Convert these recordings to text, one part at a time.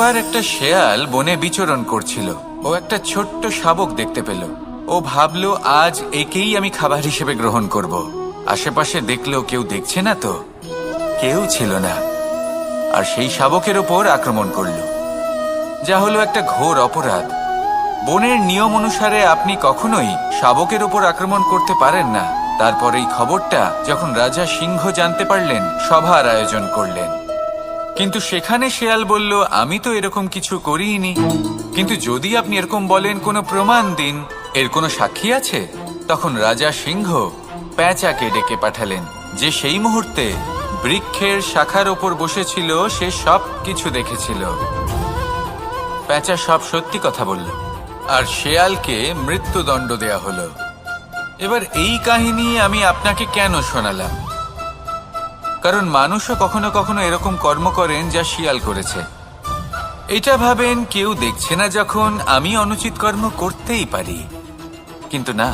একবার একটা শেয়াল বনে বিচরণ করছিল। ও একটা ছোট্ট শাবক দেখতে পেল। ও ভাবলো, আজ একেই আমি খাবার হিসেবে গ্রহণ করব। আশেপাশে দেখলো কেউ দেখছে না, তো কেউ ছিল না। আর সেই শাবকের ওপর আক্রমণ করল, যা হলো একটা ঘোর অপরাধ। বনের নিয়ম অনুসারে আপনি কখনোই শাবকের ওপর আক্রমণ করতে পারেন না। তারপর এই খবরটা যখন রাজা সিংহ জানতে পারলেন, সভার আয়োজন করলেন। কিন্তু সেখানে শেয়াল বলল, আমি তো এরকম কিছু করিনি। কিন্তু যদি আপনি এরকম বলেন, কোনো প্রমাণ দিন, এর কোনো সাক্ষী আছে? তখন রাজা সিংহ পেঁচাকে ডেকে পাঠালেন, যে সেই মুহূর্তে বৃক্ষের শাখার ওপর বসেছিল। সে সব কিছু দেখেছিল। পেঁচা সব সত্যি কথা বলল, আর শেয়ালকে মৃত্যুদণ্ড দেয়া হলো। এবার এই কাহিনী আমি আপনাকে কেন শোনালাম? কারণ মানুষও কখনো কখনো এরকম কর্ম করেন যা শিয়াল করেছে। এটা ভাবেন কেউ দেখছে না, যখন আমি অনুচিত কর্ম করতেই পারি। কিন্তু না,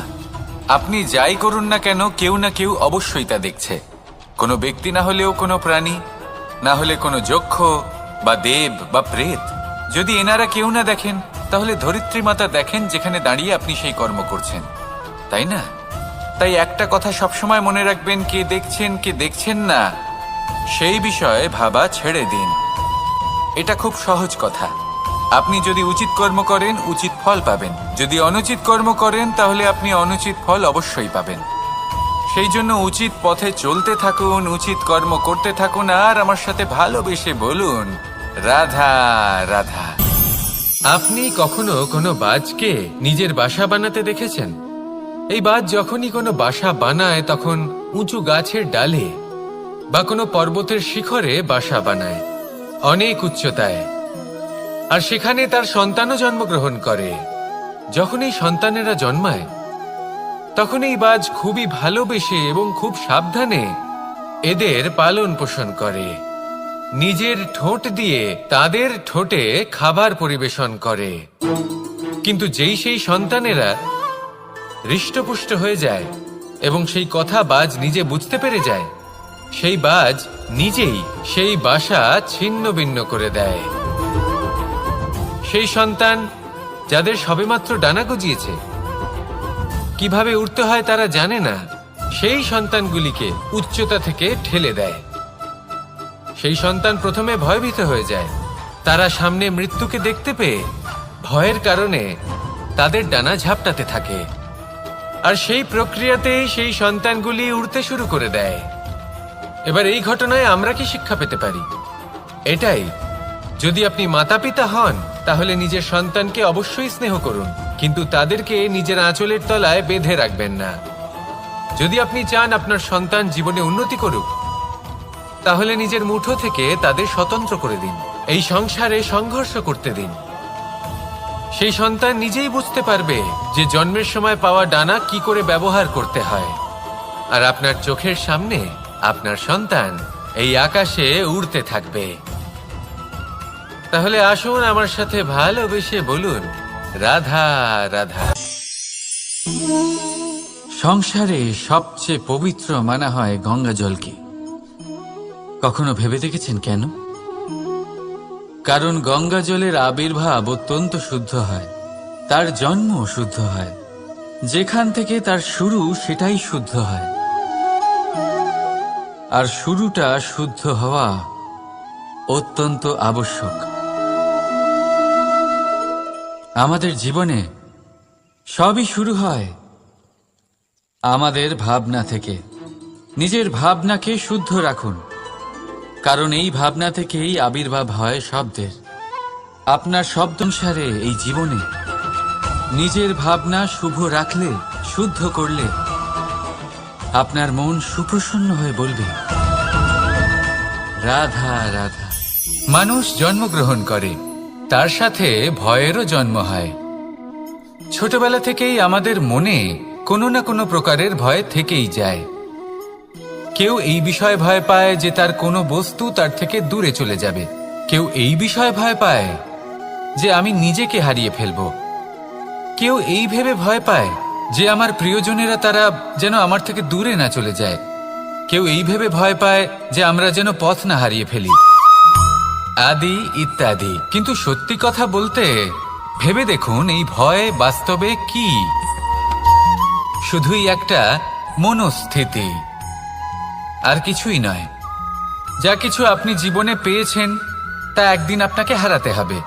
আপনি যাই করুন না কেন, কেউ না কেউ অবশ্যই তা দেখছে। কোনো ব্যক্তি না হলেও কোনো প্রাণী, না হলে কোনো যক্ষ বা দেব বা প্রেত। যদি এনারা কেউ না দেখেন, তাহলে ধরিত্রী মাতা দেখেন, যেখানে দাঁড়িয়ে আপনি সেই কর্ম করছেন, তাই না? তাই একটা কথা সবসময় মনে রাখবেন, কে দেখছেন কে দেখছেন না সেই বিষয়ে ভাবা ছেড়ে দিন। এটা খুব সহজ কথা। আপনি যদি উচিত কর্ম করেন, উচিত ফল পাবেন। যদি অনুচিত কর্ম করেন, তাহলে আপনি অনুচিত ফল অবশ্যই পাবেন। সেই জন্য উচিত পথে চলতে থাকুন, উচিত কর্ম করতে থাকুন, আর আমার সাথে ভালোবেসে বলুন, রাধা রাধা। আপনি কখনো কোনো বাজকে নিজের বাসা বানাতে দেখেছেন? এই বাজ যখনই কোনো বাসা বানায়, তখন উঁচু গাছের ডালে বা কোনো পর্বতের শিখরে বাসা বানায়, অনেক উচ্চতায়। আর সেখানে তার সন্তানও জন্মগ্রহণ করে। যখন এই সন্তানেরা জন্মায়, তখন এই বাজ খুবই ভালোবেসে এবং খুব সাবধানে এদের পালন পোষণ করে। নিজের ঠোঁট দিয়ে তাদের ঠোঁটে খাবার পরিবেশন করে। কিন্তু যেই সেই সন্তানেরা হৃষ্টপুষ্ট হয়ে যায় এবং সেই কথা বাজ নিজে বুঝতে পেরে যায়, সেই বাজ নিজেই সেই বাসা ছিন্ন ভিন্ন করে দেয়। সেই সন্তান যাদের সবেমাত্র ডানা গজিয়েছে, কিভাবে উড়তে হয় তারা জানে না, সেই সন্তানগুলিকে উচ্চতা থেকে ঠেলে দেয়। সেই সন্তান প্রথমে ভয়ভীত হয়ে যায়। তারা সামনে মৃত্যুকে দেখতে পেয়ে ভয়ের কারণে তাদের ডানা ঝাপটাতে থাকে। আর সেই প্রক্রিয়াতেই সেই সন্তানগুলি উড়তে শুরু করে দেয়। এবার এই ঘটনায় আমরা কি শিক্ষা পেতে পারি? এটাই, যদি আপনি মাতা পিতা হন, তাহলে নিজের সন্তানকে অবশ্যই স্নেহ করুন, কিন্তু তাদেরকে নিজের আঁচলের তলায় বেঁধে রাখবেন না। যদি আপনি চান আপনার সন্তান জীবনে উন্নতি করুক, তাহলে নিজের মুঠো থেকে তাদের স্বতন্ত্র করে দিন। এই সংসারে সংঘর্ষ করতে দিন। সেই সন্তান নিজেই বুঝতে পারবে যে জন্মের সময় পাওয়া ডানা কি করে ব্যবহার করতে হয়। আর আপনার চোখের সামনে আপনার সন্তান এই আকাশে উড়তে থাকবে। তাহলে আসুন আমার সাথে ভালোবেসে বলুন, রাধা রাধা। সংসারে সবচেয়ে পবিত্র মানা হয় গঙ্গা জলকে। কখনো ভেবে দেখেছেন কেন? কারণ গঙ্গা জলের আবির্ভাব অত্যন্ত শুদ্ধ হয়, তার জন্ম শুদ্ধ হয়, যেখান থেকে তার শুরু সেটাই শুদ্ধ হয়। আর শুরুটা শুদ্ধ হওয়া অত্যন্ত আবশ্যক। আমাদের জীবনে সবই শুরু হয় আমাদের ভাবনা থেকে। নিজের ভাবনাকে শুদ্ধ রাখুন, কারণ এই ভাবনা থেকেই আবির্ভাব হয় শব্দের। আপনার শব্দ অনুসারে এই জীবনে নিজের ভাবনা শুভ রাখলে, শুদ্ধ করলে, আপনার মন সুপ্রসন্ন হয়ে বলবে, রাধা রাধা। মানুষ জন্মগ্রহণ করে, তার সাথে ভয়েরও জন্ম হয়। ছোটবেলা থেকেই আমাদের মনে কোনো না কোনো প্রকারের ভয় থেকেই যায়। কেউ এই বিষয়ে ভয় পায় যে তার কোনো বস্তু তার থেকে দূরে চলে যাবে। কেউ এই বিষয়ে ভয় পায় যে আমি নিজেকে হারিয়ে ফেলব। কেউ এই ভেবে ভয় পায় যে আমার প্রিয়জনেরা তারা যেন আমার থেকে দূরে না চলে যায়। কেউ এই ভেবে ভয় পায় যে আমরা যেন পথ না হারিয়ে ফেলি। আদি ইত্যাদি। কিন্তু সত্যি কথা বলতে ভেবে দেখুন, এই ভয় বাস্তবে কি? শুধুই একটা মনস্থিতি, আর কিছুই নয়। যা কিছু আপনি জীবনে পেয়েছেন তা একদিন আপনাকে হারাতে হবে।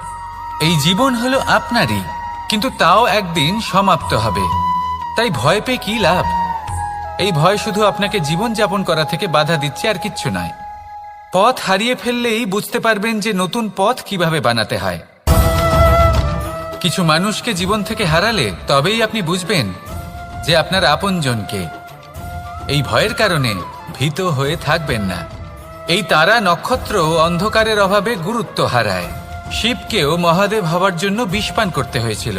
এই জীবন হলো আপনারই, কিন্তু তাও একদিন সমাপ্ত হবে। তাই ভয় পেয়ে কি লাভ? এই ভয় শুধু আপনাকে জীবন যাপন করা থেকে বাধা দিচ্ছে, আর কিচ্ছু নয়। পথ হারিয়ে ফেললেই বুঝতে পারবেন যে নতুন পথ কিভাবে বানাতে হয়। কিছু মানুষকে জীবন থেকে হারালে তবেই আপনি বুঝবেন যে আপনার আপনজনকে। এই ভয়ের কারণে ভীত হয়ে থাকবেন না। এই তারা নক্ষত্র অন্ধকারের অভাবে গুরুত্ব হারায়। শিবকেও মহাদেব হওয়ার জন্য বিষপান করতে হয়েছিল।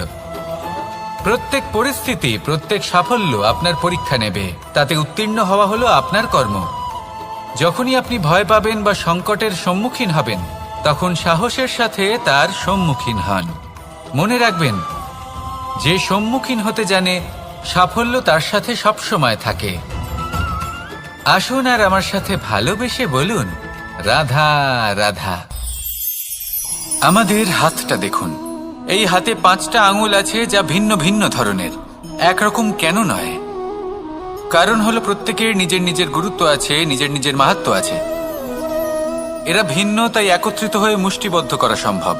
প্রত্যেক পরিস্থিতি, প্রত্যেক সাফল্য আপনার পরীক্ষা নেবে। তাতে উত্তীর্ণ হওয়া হলো আপনার কর্ম। যখনই আপনি ভয় পাবেন বা সংকটের সম্মুখীন হবেন, তখন সাহসের সাথে তার সম্মুখীন হন। মনে রাখবেন, যে সম্মুখীন হতে জানে, সাফল্য তার সাথে সবসময় থাকে। আসুন আর আমার সাথে ভালোবেসে বলুন, রাধা রাধা। আমাদের হাতটা দেখুন। এই হাতে 5টা আঙুল আছে, যা ভিন্ন ভিন্ন ধরনের। একরকম কেন নয়? কারণ হলো প্রত্যেকের নিজের নিজের গুরুত্ব আছে, নিজের নিজের মাহাত্ম্য আছে। এরা ভিন্ন, তাই একত্রিত হয়ে মুষ্টিবদ্ধ করা সম্ভব,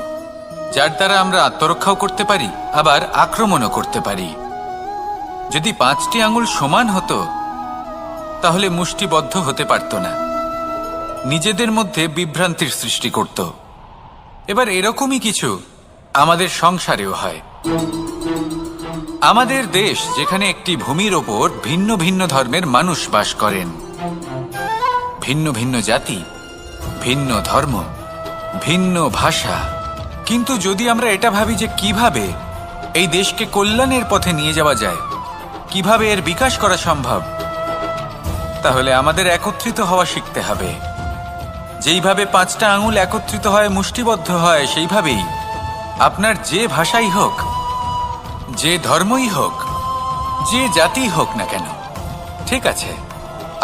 যার দ্বারা আমরা আত্মরক্ষাও করতে পারি, আবার আক্রমণও করতে পারি। যদি 5টি আঙুল সমান হতো, তাহলে মুষ্টিবদ্ধ হতে পারত না, নিজেদের মধ্যে বিভ্রান্তির সৃষ্টি করত। এবার এরকমই কিছু আমাদের সংসারেও হয়। আমাদের দেশ, যেখানে একটি ভূমির ওপর ভিন্ন ভিন্ন ধর্মের মানুষ বাস করেন, ভিন্ন ভিন্ন জাতি, ভিন্ন ধর্ম, ভিন্ন ভাষা। কিন্তু যদি আমরা এটা ভাবি যে কিভাবে এই দেশকে কল্যাণের পথে নিয়ে যাওয়া যায়, কিভাবে এর বিকাশ করা সম্ভব, তাহলে আমাদের একত্রিত হওয়া শিখতে হবে। যেইভাবে 5টা আঙুল একত্রিত হয়, মুষ্টিবদ্ধ হয়, সেইভাবেই আপনার যে ভাষাই হোক, যে ধর্মই হোক, যে জাতি হোক না কেন, ঠিক আছে,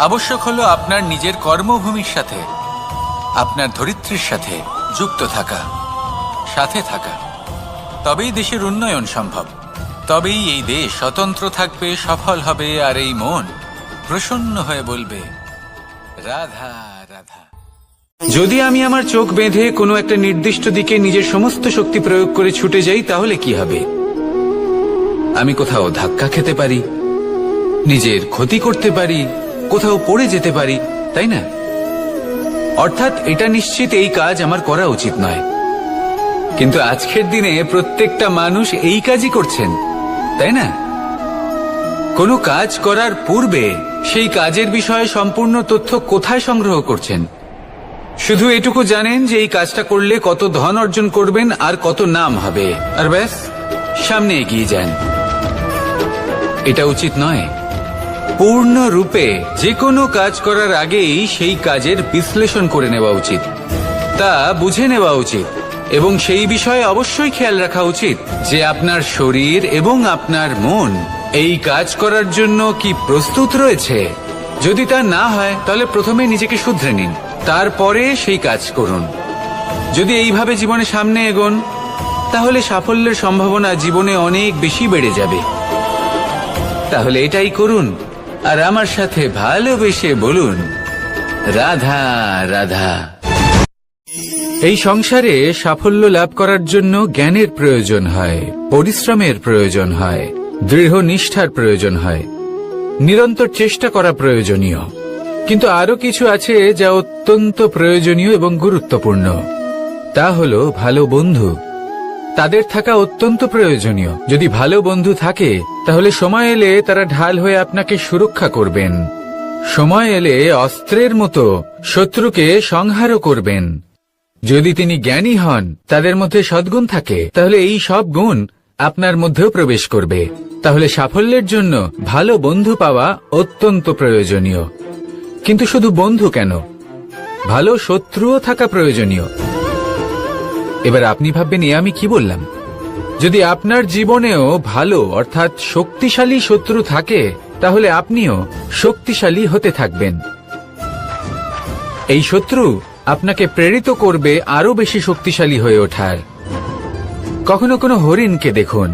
আবশ্যক হলো আপনার নিজের কর্মভূমির সাথে, আপনার ধরিত্রীর সাথে যুক্ত থাকা, সাথে থাকা। তবেই দেশের উন্নয়ন সম্ভব। তবেই এই দেশ স্বতন্ত্র থাকবে, সফল হবে, আর এই মন প্রসন্ন হয়ে বলবে, রাধা রাধা। যদি আমি আমার চোখ বেঁধে কোনো একটা নির্দিষ্ট দিকে নিজের সমস্ত শক্তি প্রয়োগ করে ছুটে যাই, তাহলে কি হবে? আমি কোথাও ধাক্কা খেতে পারি, নিজের ক্ষতি করতে পারি, কোথাও পড়ে যেতে পারি, তাই না? অর্থাৎ এটা নিশ্চিত এই কাজ আমার করা উচিত নয়। কিন্তু আজকের দিনে প্রত্যেকটা মানুষ এই কাজই করছেন, তাই না? কোনো কাজ করার পূর্বে সেই কাজের বিষয়ে সম্পূর্ণ তথ্য কোথায় সংগ্রহ করছেন? শুধু এটুকু জানেন যে এই কাজটা করলে কত ধন অর্জন করবেন আর কত নাম হবে, আর ব্যাস, সামনে এগিয়ে যান। এটা উচিত নয়। পূর্ণরূপে যে কোনো কাজ করার আগেই সেই কাজের বিশ্লেষণ করে নেওয়া উচিত, তা বুঝে নেওয়া উচিত, এবং সেই বিষয়ে অবশ্যই খেয়াল রাখা উচিত যে আপনার শরীর এবং আপনার মন এই কাজ করার জন্য কি প্রস্তুত রয়েছে। যদি তা না হয়, তাহলে প্রথমে নিজেকে শুধরে নিন, তারপরে সেই কাজ করুন। যদি এইভাবে জীবনে সামনে এগোন, তাহলে সাফল্যের সম্ভাবনা জীবনে অনেক বেশি বেড়ে যাবে। তাহলে এটাই করুন, আর আমার সাথে ভালোবেসে বলুন, রাধা রাধা। এই সংসারে সাফল্য লাভ করার জন্য জ্ঞানের প্রয়োজন হয়, পরিশ্রমের প্রয়োজন হয়, দৃঢ় নিষ্ঠার প্রয়োজন হয়, নিরন্তর চেষ্টা করা প্রয়োজনীয়। কিন্তু আরো কিছু আছে যা অত্যন্ত প্রয়োজনীয় এবং গুরুত্বপূর্ণ। তা হলো ভালো বন্ধু। তাদের থাকা অত্যন্ত প্রয়োজনীয়। যদি ভালো বন্ধু থাকে, তাহলে সময় এলে তারা ঢাল হয়ে আপনাকে সুরক্ষা করবেন। সময় এলে অস্ত্রের মতো শত্রুকে সংহারও করবেন। যদি তিনি জ্ঞানী হন, তাদের মধ্যে সদ্গুণ থাকে, তাহলে এই সব গুণ আপনার মধ্যেও প্রবেশ করবে। তাহলে সাফল্যের জন্য ভালো বন্ধু পাওয়া অত্যন্ত প্রয়োজনীয়। কিন্তু শুধু বন্ধু কেন, ভালো শত্রুও থাকা প্রয়োজনীয়। এবার আপনি ভাববেন, এ আমি কি বললাম? যদি আপনার জীবনেও ভালো অর্থাৎ শক্তিশালী শত্রু থাকে, তাহলে আপনিও শক্তিশালী হতে থাকবেন। এই শত্রু আপনাকে প্রেরিত করবে আরো বেশি শক্তিশালী হয়ে ওঠার। কখনো কোনো হরিণকে দেখুন,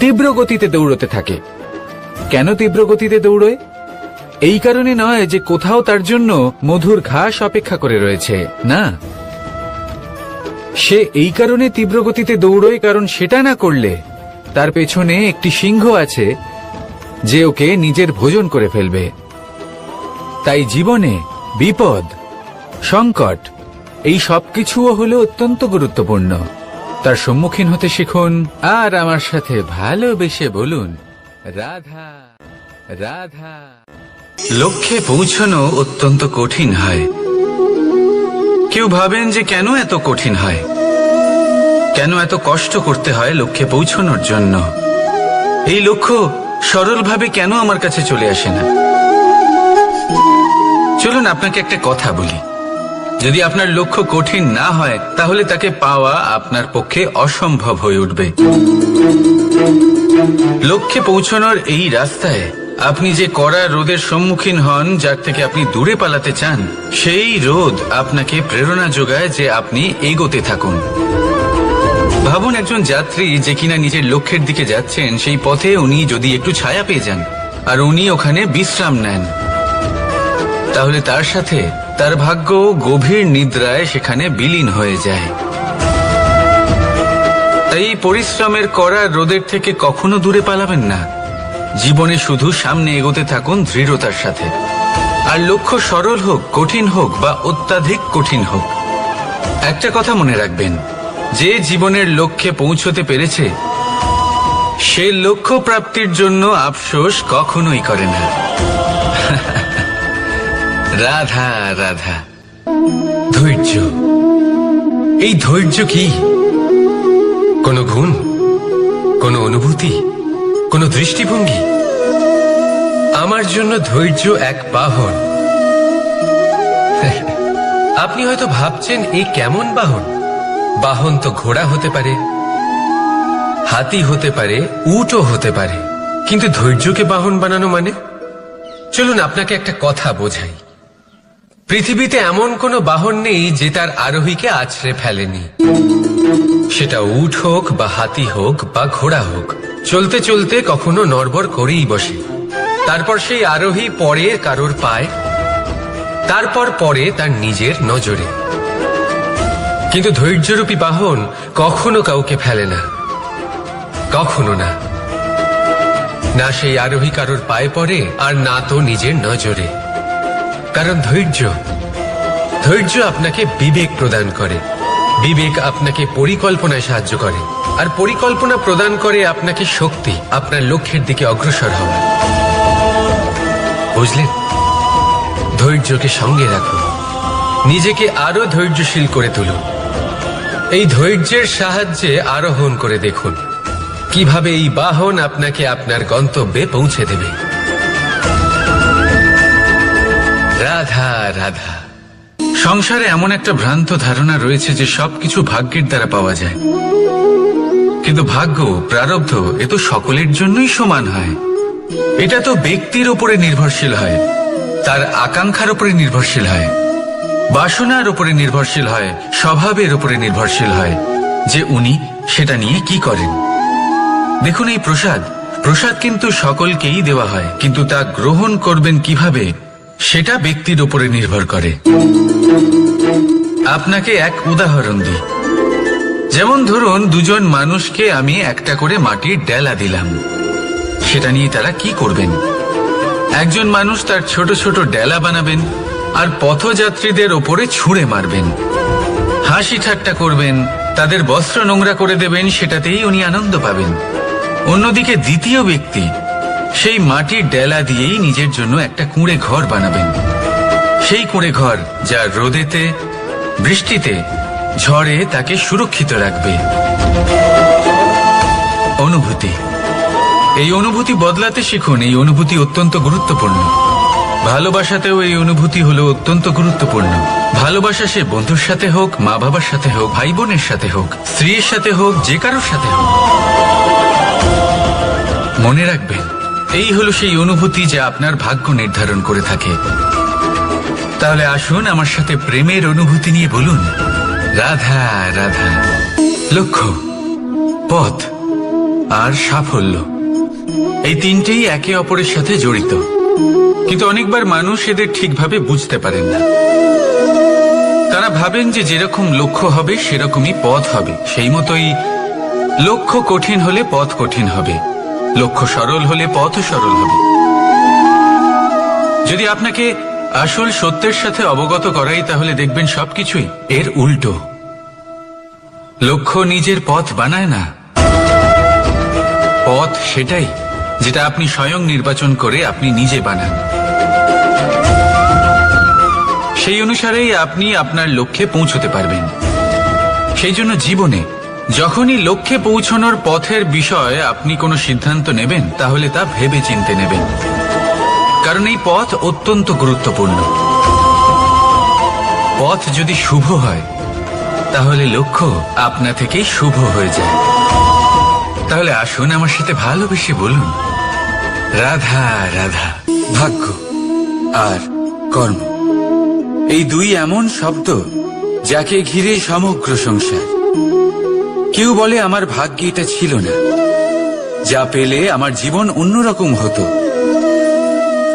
তীব্র গতিতে দৌড়তে থাকে। কেন তীব্র গতিতে দৌড়য়? এই কারণে নয় যে কোথাও তার জন্য মধুর ঘাস অপেক্ষা করে রয়েছে, না, সে এই কারণে তীব্র গতিতে দৌড়য় কারণ সেটা না করলে তার পেছনে একটি সিংহ আছে যে ওকে নিজের ভোজন করে ফেলবে। তাই জীবনে বিপদ, সংকট, এই সবকিছুও হলো অত্যন্ত গুরুত্বপূর্ণ। তার সম্মুখীন হতে শিখুন আর আমার সাথে ভালোবেসে বলুন, রাধা রাধা। লক্ষ্যে পৌঁছানো অত্যন্ত কঠিন হয়। কেউ ভাবেন যে কেন এত কঠিন হয়, কেন এত কষ্ট করতে হয় লক্ষ্যে পৌঁছানোর জন্য। এই লক্ষ্য সরলভাবে কেন আমার কাছে চলে আসে না? চলুন আপনাকে একটা কথা বলি, যদি আপনার লক্ষ্য কঠিন না হয় তাহলে তাকে পাওয়া আপনার পক্ষে অসম্ভব হয়ে উঠবে। লক্ষ্যে পৌঁছানোর এই রাস্তায় আপনি যে কড়া রোদের সম্মুখীন হন, যার থেকে আপনি দূরে পালাতে চান, সেই রোদ আপনাকে প্রেরণা যোগায় যে আপনি এগোতে থাকুন। ভাবুন একজন যাত্রী যে কিনা নিজের লক্ষ্যের দিকে যাচ্ছেন, সেই পথে উনি যদি একটু ছায়া পেয়ে যান আর উনি ওখানে বিশ্রাম নেন, তাহলে তার সাথে তার ভাগ্য গভীর নিদ্রায় সেখানে বিলীন হয়ে যায়। তাই পরিশ্রমের করা রোদের থেকে কখনো দূরে পালাবেন না। জীবনে শুধু সামনে এগোতে থাকুন দৃঢ়তার সাথে। আর লক্ষ্য সরল হোক, কঠিন হোক বা অত্যাধিক কঠিন হোক, একটা কথা মনে রাখবেন, যে জীবনের লক্ষ্যে পৌঁছতে পেরেছে সে লক্ষ্য প্রাপ্তির জন্য আফসোস কখনোই করে না। রাধা রাধা। ধৈর্য, এই ধৈর্য কি কোনো গুণ, কোনো অনুভূতি, কোনো দৃষ্টিভঙ্গি? আমার জন্য ধৈর্য এক বাহন। আপনি হয়তো ভাবছেন এই কেমন বাহন? বাহন তো ঘোড়া হতে পারে, হাতি হতে পারে, উটও হতে পারে, কিন্তু ধৈর্যকে বাহন বানানো মানে? চলুন আপনাকে একটা কথা বোঝাই। পৃথিবীতে এমন কোনো বাহন নেই যে তার আরোহীকে আছড়ে ফেলেনি। সেটা উট হোক বা হাতি হোক বা ঘোড়া হোক, চলতে চলতে কখনো নড়বড় করেই বসে। তারপর সেই আরোহী পড়ে কারোর পায়, তারপর পড়ে তার নিজের নজরে। কিন্তু ধৈর্যরূপী বাহন কখনো কাউকে ফেলে না, কখনো না। না সেই আরোহী কারোর পায়ে পড়ে আর না তো নিজের নজরে। কারণ ধৈর্য আপনাকে বিবেক প্রদান করে, বিবেক আপনাকে পরিকল্পনায় সাহায্য করে, আর পরিকল্পনা প্রদান করে আপনাকে শক্তি, আপনার লক্ষ্যের দিকে অগ্রসর হওয়া। বুঝলেন? ধৈর্যকে সঙ্গে রাখুন, নিজেকে আরো ধৈর্যশীল করে তুলুন। এই ধৈর্যের সাহায্যে আরোহণ করে দেখুন কিভাবে এই বাহন আপনাকে আপনার গন্তব্যে পৌঁছে দেবে। রাধা রাধা। সংসারে এমন একটা ভ্রান্ত ধারণা রয়েছে যে সবকিছু ভাগ্যের দ্বারা পাওয়া যায়, কিন্তু ভাগ্য, প্রারব্ধ এ তো সকলের জন্যই সমান হয়। এটা তো ব্যক্তির উপরে নির্ভরশীল হয়, তার আকাঙ্ক্ষার উপরে নির্ভরশীল হয়, বাসনার উপরে নির্ভরশীল হয়, স্বভাবের উপরে নির্ভরশীল হয় যে উনি সেটা নিয়ে কি করেন। দেখুন এই প্রসাদ কিন্তু সকলকেই দেওয়া হয়, কিন্তু তা গ্রহণ করবেন কিভাবে সেটা ব্যক্তির উপরে নির্ভর করে। আপনাকে এক উদাহরণ দিই। যেমন ধরুন দুজন মানুষকে আমি একটা করে মাটির ডেলা দিলাম, সেটা নিয়ে তারা কি করবেন? একজন মানুষ তার ছোট ছোট ডেলা বানাবেন আর পথযাত্রীদের ওপরে ছুঁড়ে মারবেন, হাসি ঠাট্টা করবেন, তাদের বস্ত্র নোংরা করে দেবেন, সেটাতেই উনি আনন্দ পাবেন। অন্যদিকে দ্বিতীয় ব্যক্তি সেই মাটির ডেলা দিয়েই নিজের জন্য একটা কুঁড়ে ঘর বানাবেন, সেই কুঁড়ে ঘর যা রোদেতে, বৃষ্টিতে, ঝড়ে তাকে সুরক্ষিত রাখবে। অনুভূতি, এই অনুভূতি বদলাতে শিখুন। এই অনুভূতি অত্যন্ত গুরুত্বপূর্ণ। ভালোবাসাতেও এই অনুভূতি হলো অত্যন্ত গুরুত্বপূর্ণ। ভালোবাসা সে বন্ধুর সাথে হোক, মা বাবার সাথে হোক, ভাই বোনের সাথে হোক, স্ত্রীর সাথে হোক, যে কারোর সাথে হোক। মনে রাখবেন, এই হলো সেই অনুভূতি যা আপনার ভাগ্য নির্ধারণ করে থাকে। তাহলে আসুন আমার সাথে প্রেমের অনুভূতি নিয়ে বলুন, রাধা রাধা। লক্ষ্য, পথ আর সাফল্য, এই তিনটেই একে অপরের সাথে জড়িত, কিন্তু অনেকবার মানুষ এদের ঠিকভাবে বুঝতে পারেন না। তারা ভাবেন যে যেরকম লক্ষ্য হবে সেরকমই পথ হবে, সেই মতোই লক্ষ্য কঠিন হলে পথ কঠিন হবে, লক্ষ্য সরল হলে পথও সরল হবে। যদি আপনাকে আসল সত্যের সাথে অবগত করাই, তাহলে দেখবেন সবকিছুই এর উল্টো। লক্ষ্য নিজের পথ বানায় না, পথ সেটাই যেটা আপনি স্বয়ং নির্বাচন করে আপনি নিজে বানান। সেই অনুসারেই আপনি আপনার লক্ষ্যে পৌঁছতে পারবেন। সেই জন্য জীবনে যখনই লক্ষ্যে পৌঁছানোর পথের বিষয়ে আপনি কোনো সিদ্ধান্ত নেবেন, তাহলে তা ভেবে চিন্তে নেবেন, কারণ এই পথ অত্যন্ত গুরুত্বপূর্ণ। পথ যদি শুভ হয়, তাহলে লক্ষ্য আপনা থেকেই শুভ হয়ে যায়। তাহলে আসুন আমার সাথে ভালোবেসে বলুন, রাধা রাধা। ভাগ্য আর কর্ম, এই দুই এমন শব্দ যাকে ঘিরে সমগ্র সংসার। কেউ বলে আমার ভাগ্যে এটা ছিল না, যা পেলে আমার জীবন অন্যরকম হতো।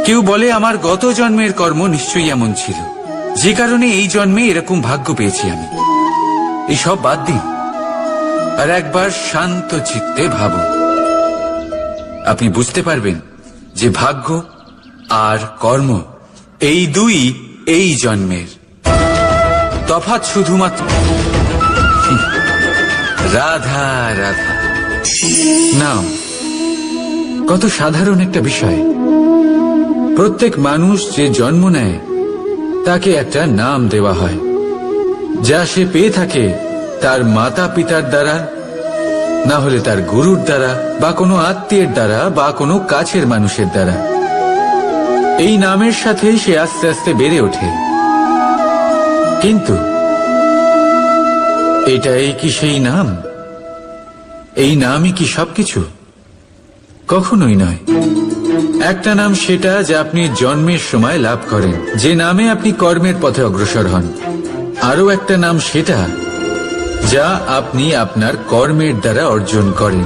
কেউ বলে আমার গত জন্মের কর্ম নিশ্চয়ই এমন ছিল, যে কারণে এই জন্মে এরকম ভাগ্য পেয়েছি আমি। এসব বাদ দিন আর একবার শান্ত চিত্তে ভাবুন। আপনি বুঝতে পারবেন যে ভাগ্য আর কর্ম এই দুই এই জন্মের তফাৎ শুধুমাত্র রাধা রাধা। নাম কত সাধারণ একটা বিষয়। প্রত্যেক মানুষ যে জন্ম নেয় তাকে একটা নাম দেওয়া হয়, যা সে পেয়ে থাকে তার মাতা পিতার দ্বারা, না হলে তার গুরুর দ্বারা, বা কোনো আত্মীয়ের দ্বারা, বা কোনো কাছের মানুষের দ্বারা। এই নামের সাথেই সে আস্তে আস্তে বেড়ে ওঠে। কিন্তু এটাই কি সেই নাম? এই নামই কি সবকিছু? কখনোই নয়। একটা নাম সেটা যা আপনি জন্মের সময় লাভ করেন, যে নামে আপনি কর্মের পথে অগ্রসর হন। আরও একটা নাম সেটা যা আপনি আপনার কর্মের দ্বারা অর্জন করেন,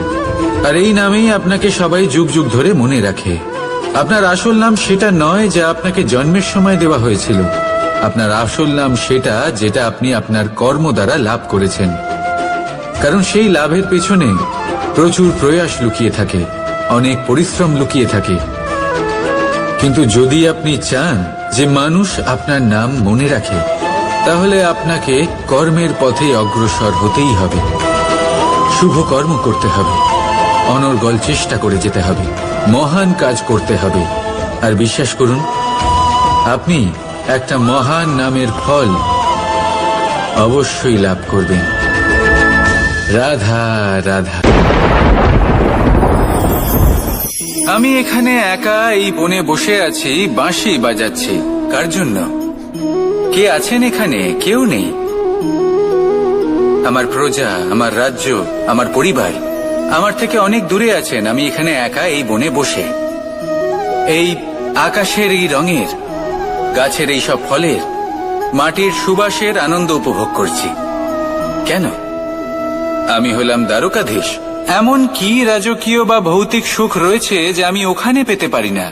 আর এই নামেই আপনাকে সবাই যুগ যুগ ধরে মনে রাখে। আপনার আসল নাম সেটা নয় যা আপনাকে জন্মের সময় দেওয়া হয়েছিল। আপনার আসল নাম সেটা যেটা আপনি আপনার কর্ম দ্বারা লাভ করেছেন, কারণ সেই লাভের পেছনে প্রচুর প্রয়াস লুকিয়ে থাকে, অনেক পরিশ্রম লুকিয়ে থাকে। কিন্তু যদি আপনি চান যে মানুষ আপনার নাম মনে রাখে, তাহলে আপনাকে কর্মের পথে অগ্রসর হতেই হবে, শুভ কর্ম করতে হবে, অনর্গল চেষ্টা করে যেতে হবে, মহান কাজ করতে হবে। আর বিশ্বাস করুন, আপনি একটা মহান নামের ফল অবশ্যই লাভ করবেন। রাধা রাধা। আমি এখানে একা এই বনে বসে আছি, বাঁশি বাজাচ্ছি। কার জন্য? কে আছেন এখানে? কেউ নেই। আমার প্রজা, আমার রাজ্য, আমার পরিবার আমার থেকে অনেক দূরে আছেন। আমি এখানে একা এই বনে বসে এই আকাশের এই রঙের, গাছের এই সব ফলের, মাটির সুবাসের আনন্দ উপভোগ করছি। কেন? আমি হলাম দ্বারকাধীশ। এমন কি রাজকীয় বা ভৌতিক সুখ রয়েছে যে আমি ওখানে পেতে পারি না?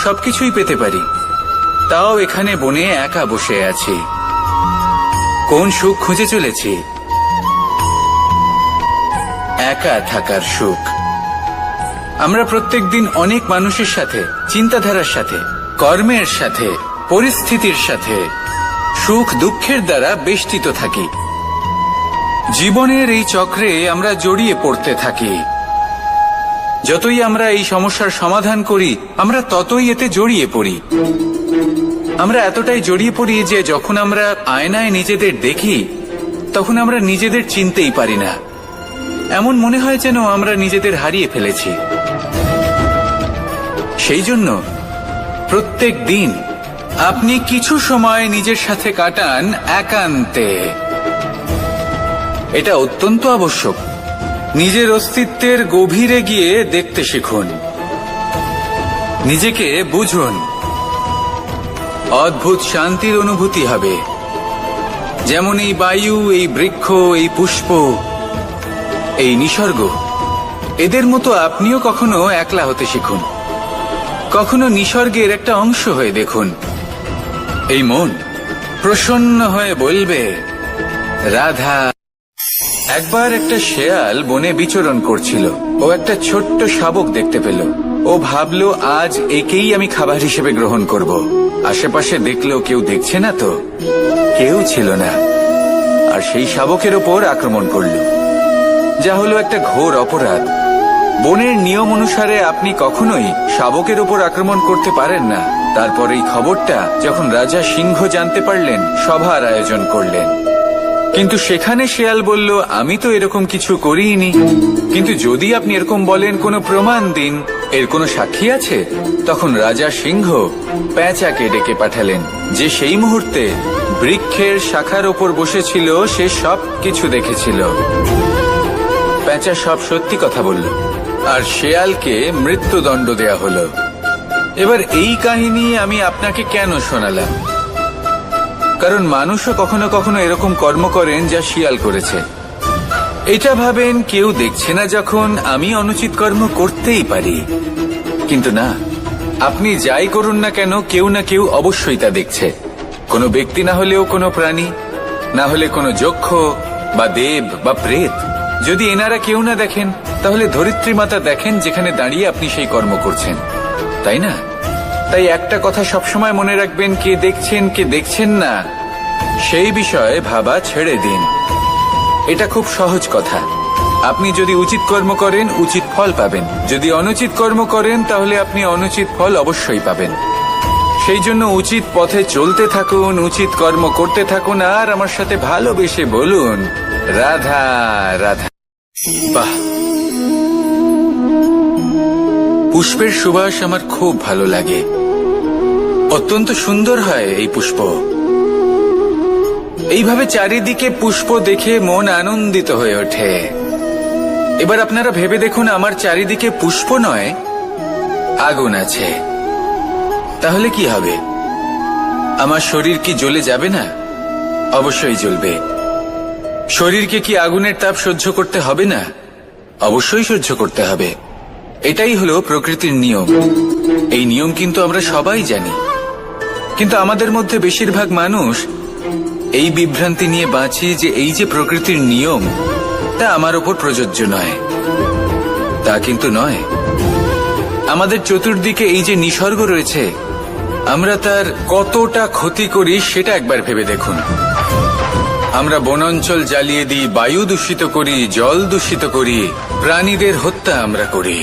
সবকিছুই পেতে পারি, তাও এখানে বনে একা বসে আছি। কোন সুখ খুঁজে চলেছি? একা থাকার সুখ। আমরা প্রত্যেকদিন অনেক মানুষের সাথে, চিন্তাধারার সাথে, কর্মের সাথে, পরিস্থিতির সাথে, সুখ দুঃখের দ্বারা বেষ্টিত থাকি। জীবনের এই চক্রে আমরা জড়িয়ে পড়তে থাকি। যতই আমরা এই সমস্যার সমাধান করি, আমরা ততই এতে জড়িয়ে পড়ি। আমরা এতটাই জড়িয়ে পড়ি যে যখন আমরা আয়নায় নিজেদের দেখি, তখন আমরা নিজেদের চিনতেই পারি না। এমন মনে হয় যেন আমরা নিজেদের হারিয়ে ফেলেছি। সেই জন্য প্রত্যেক দিন আপনি কিছু সময় নিজের সাথে কাটান একান্তে। এটা অত্যন্ত আবশ্যক। নিজের অস্তিত্বের গভীরে গিয়ে দেখতে শিখুন, নিজেকে বুঝুন। অদ্ভুত শান্তির অনুভূতি হবে। যেমন এই বায়ু, এই বৃক্ষ, এই পুষ্প, এই নিসর্গ, এদের মতো আপনিও কখনো একলা হতে শিখুন। কখনো নিসর্গের একটা অংশ হয়ে দেখুন। এই মন প্রসন্ন হয়ে বলবে, রাধা। একবার একটা শেয়াল বনে বিচরণ করছিল। ও একটা ছোট্ট শাবক দেখতে পেল। ও ভাবলো, আজ একেই আমি খাবার হিসেবে গ্রহণ করব। আশেপাশে দেখলো কেউ দেখছে না তো, কেউ ছিল না। আর সেই শাবকের ওপর আক্রমণ করল, যা হলো একটা ঘোর অপরাধ। বনের নিয়ম অনুসারে আপনি কখনোই শাবকের ওপর আক্রমণ করতে পারেন না। তারপর এই খবরটা যখন রাজা সিংহ জানতে পারলেন, সভার আয়োজন করলেন। কিন্তু সেখানে শেয়াল বলল, আমি তো এরকম কিছু করিনি। কিন্তু যদি আপনি এরকম বলেন, কোনো প্রমাণ দিন, এর কোনো সাক্ষী আছে? তখন রাজা সিংহ পেঁচাকে ডেকে পাঠালেন, যে সেই মুহূর্তে বৃক্ষের শাখার ওপর বসেছিল। সে সব কিছু দেখেছিল। পেঁচা সব সত্যি কথা বলল, আর শেয়ালকে মৃত্যুদণ্ড দেয়া হলো। এবার এই কাহিনী আমি আপনাকে কেন শোনালাম? কারণ মানুষও কখনো কখনো এরকম কর্ম করেন যা শিয়াল করেছে। এটা ভাবেন কেউ দেখছে না, যখন আমি অনুচিত কর্ম করতেই পারি। কিন্তু না, আপনি যাই করুন না কেন, কেউ না কেউ অবশ্যই তা দেখছে। কোনো ব্যক্তি না হলেও কোনো প্রাণী, না হলে কোনো যক্ষ বা দেব বা প্রেত। যদি এনারা কেউ না দেখেন, তাহলে ধরিত্রী মাতা দেখেন, যেখানে দাঁড়িয়ে আপনি সেই কর্ম করছেন, তাই না? তাই একটা কথা সবসময় মনে রাখবেন, কে দেখছেন কে দেখছেন না সেই বিষয়ে ভাবা ছেড়ে দিন। এটা খুব সহজ কথা। আপনি যদি উচিত কর্ম করেন, উচিত ফল পাবেন। যদি অনুচিত কর্ম করেন, তাহলে আপনি অনুচিত ফল অবশ্যই পাবেন। সেই জন্য উচিত পথে চলতে থাকুন, উচিত কর্ম করতে থাকুন, আর আমার সাথে ভালোবেসে বলুন, রাধা রাধা। বাহ, পুষ্পের সুবাস আমার খুব ভালো লাগে। অত্যন্ত সুন্দর হয় এই পুষ্প। এইভাবে চারিদিকে পুষ্প দেখে মন আনন্দিত হয়ে ওঠে। এবার আপনারা ভেবে দেখুন, আমার চারিদিকে পুষ্প নয়, আগুন আছে। তাহলে কি হবে? আমার শরীর কি জ্বলে যাবে না? অবশ্যই জ্বলবে। শরীরকে কি আগুনের তাপ সহ্য করতে হবে না? অবশ্যই সহ্য করতে হবে। এটাই হলো প্রকৃতির নিয়ম। এই নিয়ম কিন্তু আমরা সবাই জানি, কিন্তু আমাদের মধ্যে বেশিরভাগ মানুষ এই বিভ্রান্তি নিয়ে বাঁচি যে এই যে প্রকৃতির নিয়ম, তা আমার ওপর প্রযোজ্য নয়। তা কিন্তু নয়। আমাদের চতুর্দিকে এই যে নিসর্গ রয়েছে, আমরা তার কতটা ক্ষতি করি সেটা একবার ভেবে দেখুন। আমরা বনাঞ্চল জ্বালিয়ে দিই, বায়ু দূষিত করি, জল দূষিত করি, প্রাণীদের হত্যা আমরা করি।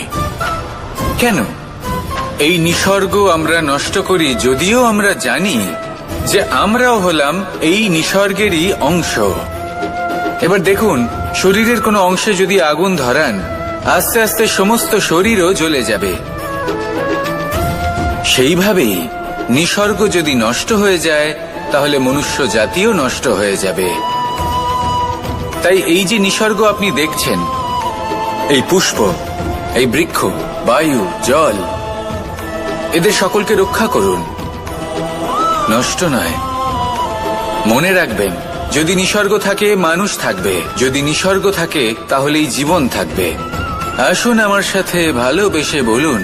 কেন? এই নিসর্গ আমরা নষ্ট করি, যদিও আমরা জানি যে আমরাও হলাম এই নিসর্গেরই অংশ। এবার দেখুন, শরীরের কোনো অংশে যদি আগুন ধরান, আস্তে আস্তে সমস্ত শরীরও জ্বলে যাবে। সেইভাবেই নিসর্গ যদি নষ্ট হয়ে যায়, তাহলে মনুষ্য জাতিও নষ্ট হয়ে যাবে। তাই এই যে নিসর্গ আপনি দেখছেন, এই পুষ্প, এই বৃক্ষ, বায়ু, জল, এদের সকলকে রক্ষা করুন, নষ্ট নয়। মনে রাখবেন, যদি নিসর্গ থাকে, মানুষ থাকবে। যদি নিসর্গ থাকে, তাহলেই জীবন থাকবে। আসুন আমার সাথে ভালোবেসে বলুন,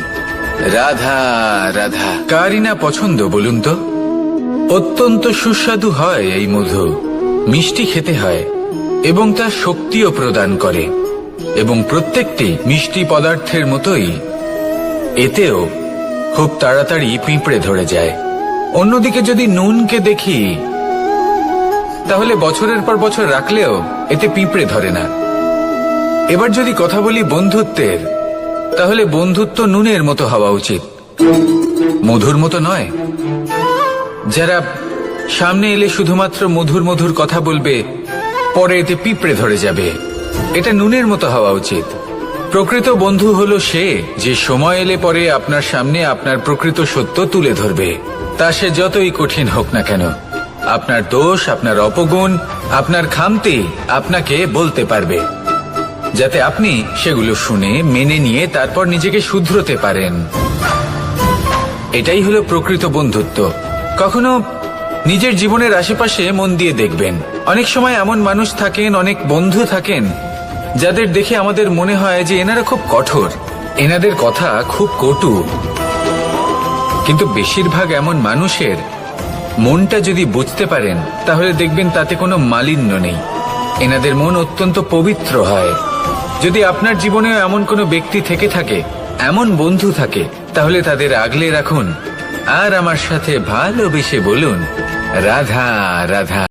রাধা রাধা। কারই না পছন্দ বলুন তো? অত্যন্ত সুস্বাদু হয় এই মধু, মিষ্টি খেতে হয় এবং তা শক্তিও প্রদান করে। এবং প্রত্যেকটি মিষ্টি পদার্থের মতোই এতেও খুব তাড়াতাড়ি পিঁপড়ে ধরে যায়। অন্যদিকে যদি নুনকে দেখি, তাহলে বছরের পর বছর রাখলেও এতে পিঁপড়ে ধরে না। এবার যদি কথা বলি বন্ধুত্বের, তাহলে বন্ধুত্ব নুনের মতো হওয়া উচিত, মধুর মতো নয়। যারা সামনে এলে শুধুমাত্র মধুর মধুর কথা বলবে, পরে এতে পিঁপড়ে ধরে যাবে, এটা নুনের মতো হওয়া উচিত। প্রকৃত বন্ধু হলো সে, যে সময় এলে পরে আপনার সামনে আপনার প্রকৃত সত্য তুলে ধরবে। তা সে যতই কঠিন হোক না কেন, আপনার দোষ, আপনার অপগুণ, আপনার খামতি আপনাকে বলতে পারবে, যাতে আপনি সেগুলো শুনে মেনে নিয়ে তারপর নিজেকে শুধরোতে পারেন। এটাই হলো প্রকৃত বন্ধুত্ব। কখনো নিজের জীবনের আশেপাশে মন দিয়ে দেখবেন, অনেক সময় এমন মানুষ থাকেন, অনেক বন্ধু থাকেন যাদের দেখে আমাদের মনে হয় যে এনারা খুব কঠোর, এনাদের কথা খুব কটু। কিন্তু বেশিরভাগ এমন মানুষের মনটা যদি বুঝতে পারেন তাহলে দেখবেন তাতে কোনো মালিন্য নেই, এনাদের মন অত্যন্ত পবিত্র হয়। যদি আপনার জীবনেও এমন কোনো ব্যক্তি থেকে থাকে, এমন বন্ধু থাকে, তাহলে তাদের আগলে রাখুন আর আমার সাথে ভালোবেসে বলুন, রাধা রাধা।